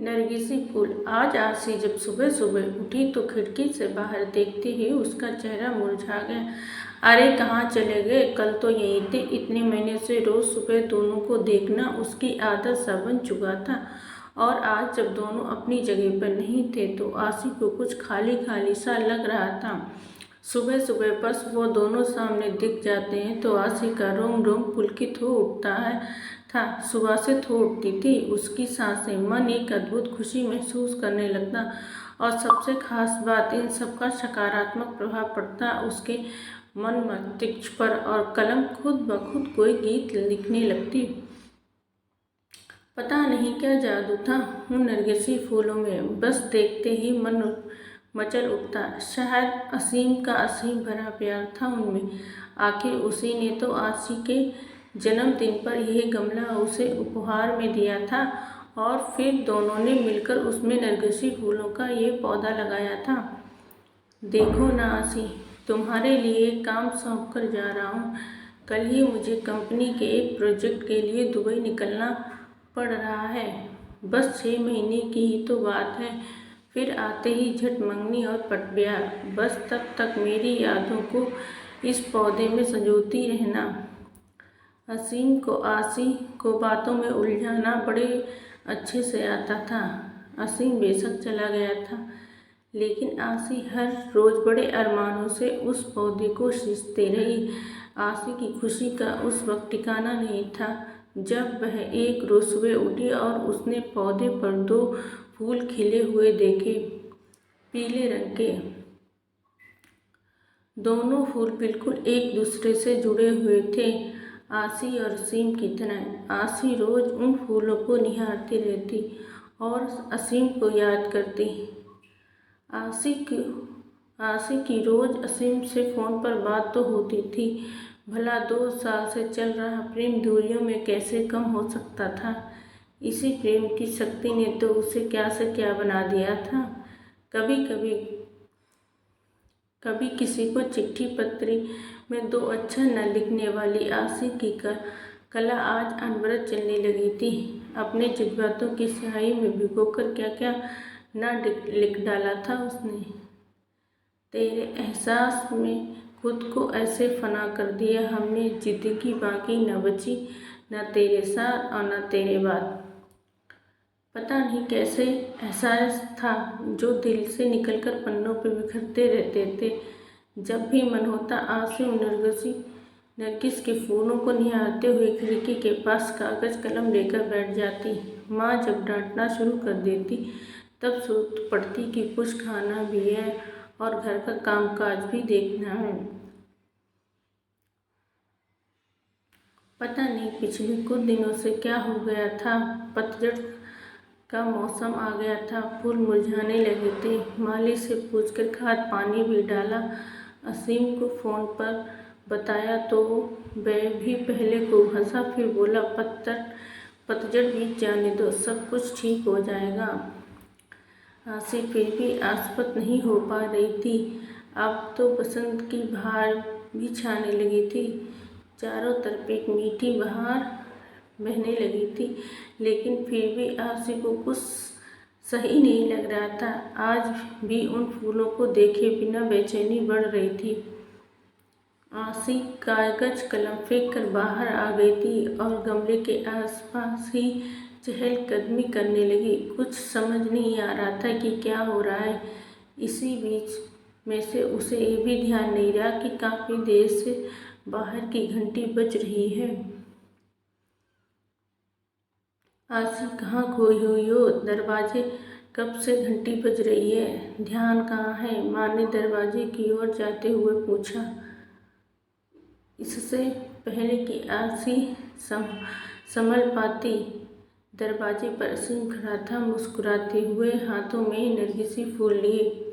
नरगिसी फूल। आज आसी जब सुबह सुबह उठी तो खिड़की से बाहर देखते ही उसका चेहरा मुरझा गया। अरे कहाँ चले गए? कल तो यहीं थे। इतने महीने से रोज सुबह दोनों को देखना उसकी आदत सा बन चुका था, और आज जब दोनों अपनी जगह पर नहीं थे तो आसी को कुछ खाली खाली सा लग रहा था। सुबह सुबह बस वो दोनों सामने दिख जाते हैं तो आसी का रोम रोम पुलकित हो उठता था। सुवासित हो उठती थी उसकी सांसें। मन एक अद्भुत खुशी महसूस करने लगता, और सबसे खास बात, इन सबका सकारात्मक प्रभाव पड़ता उसके मन मस्तिष्क पर, और कलम खुद ब खुद कोई गीत लिखने लगती। पता नहीं क्या जादू था उन नरगिसी फूलों में, बस देखते ही मन मचल उठता। शायद असीम का असीम भरा प्यार था उनमें। आखिर उसी ने तो आसी के जन्मदिन पर यह गमला उसे उपहार में दिया था, और फिर दोनों ने मिलकर उसमें नरगिसी फूलों का ये पौधा लगाया था। देखो ना आसी, तुम्हारे लिए काम सौंप कर जा रहा हूँ। कल ही मुझे कंपनी के एक प्रोजेक्ट के लिए दुबई निकलना पड़ रहा है। बस 6 महीने की ही तो बात है, फिर आते ही झट मंगनी और पटब्याह। बस तब तक मेरी यादों को इस पौधे में संजोती रहना। असीम को आसी को बातों में उलझाना बड़े अच्छे से आता था। असीम बेशक चला गया था, लेकिन आसी हर रोज बड़े अरमानों से उस पौधे को सींचते रही। आसी की खुशी का उस वक्त ठिकाना नहीं था जब वह एक रोज सुबह उठी और उसने पौधे पर 2 फूल खिले हुए देखे, पीले रंग के। दोनों फूल बिल्कुल एक दूसरे से जुड़े हुए थे, आसी और असीम की तरह। आसी रोज उन फूलों को निहारती रहती और असीम को याद करती। आसी की रोज असीम से फ़ोन पर बात तो होती थी। भला 2 साल से चल रहा प्रेम दूरियों में कैसे कम हो सकता था? इसी प्रेम की शक्ति ने तो उसे क्या से क्या बना दिया था। कभी किसी को चिट्ठी पत्री में 2 अक्षर न लिखने वाली आसी की कला आज अनवरत चलने लगी थी। अपने जज्बातों की स्याही में भिगोकर क्या क्या न लिख डाला था उसने। तेरे एहसास में खुद को ऐसे फना कर दिया हमने, जिंदगी बाकी न बची, न तेरे साथ और न तेरे बाद। पता नहीं कैसे एहसास था जो दिल से निकलकर पन्नों पर बिखरते रहते थे। जब भी मन होता आसी नरगिस के फूलों को निहारते हुए खिड़की के पास कागज कलम लेकर बैठ जाती। माँ जब डांटना शुरू कर देती तब सोच पड़ती कि कुछ खाना भी है और घर का कामकाज भी देखना है। पता नहीं पिछले कुछ दिनों से क्या हो गया था। पतझड़ का मौसम आ गया था, फूल मुरझाने लगे थे। माली से पूछकर खाद पानी भी डाला। असीम को फ़ोन पर बताया तो वह भी पहले को हंसा, फिर बोला पतझड़ बीत जाने दो, सब कुछ ठीक हो जाएगा। आसी फिर भी आसपत नहीं हो पा रही थी। अब तो बसंत की बहार भी छाने लगी थी। चारों तरफ एक मीठी बहार बहने लगी थी, लेकिन फिर भी आसी को कुछ सही नहीं लग रहा था। आज भी उन फूलों को देखे बिना बेचैनी बढ़ रही थी। आसी कागज कलम फेंक कर बाहर आ गई थी और गमले के आसपास ही चहलकदमी करने लगी। कुछ समझ नहीं आ रहा था कि क्या हो रहा है। इसी बीच में से उसे ये भी ध्यान नहीं रहा कि काफ़ी देर से बाहर की घंटी बज रही है। आसी कहाँ खोई हुई हो? दरवाजे कब से घंटी बज रही है? ध्यान कहाँ है? माँ ने दरवाजे की ओर जाते हुए पूछा। इससे पहले कि आसी संभल पाती, दरवाजे पर असीम खड़ा था, मुस्कुराते हुए हाथों में नरगिसी फूल लिए।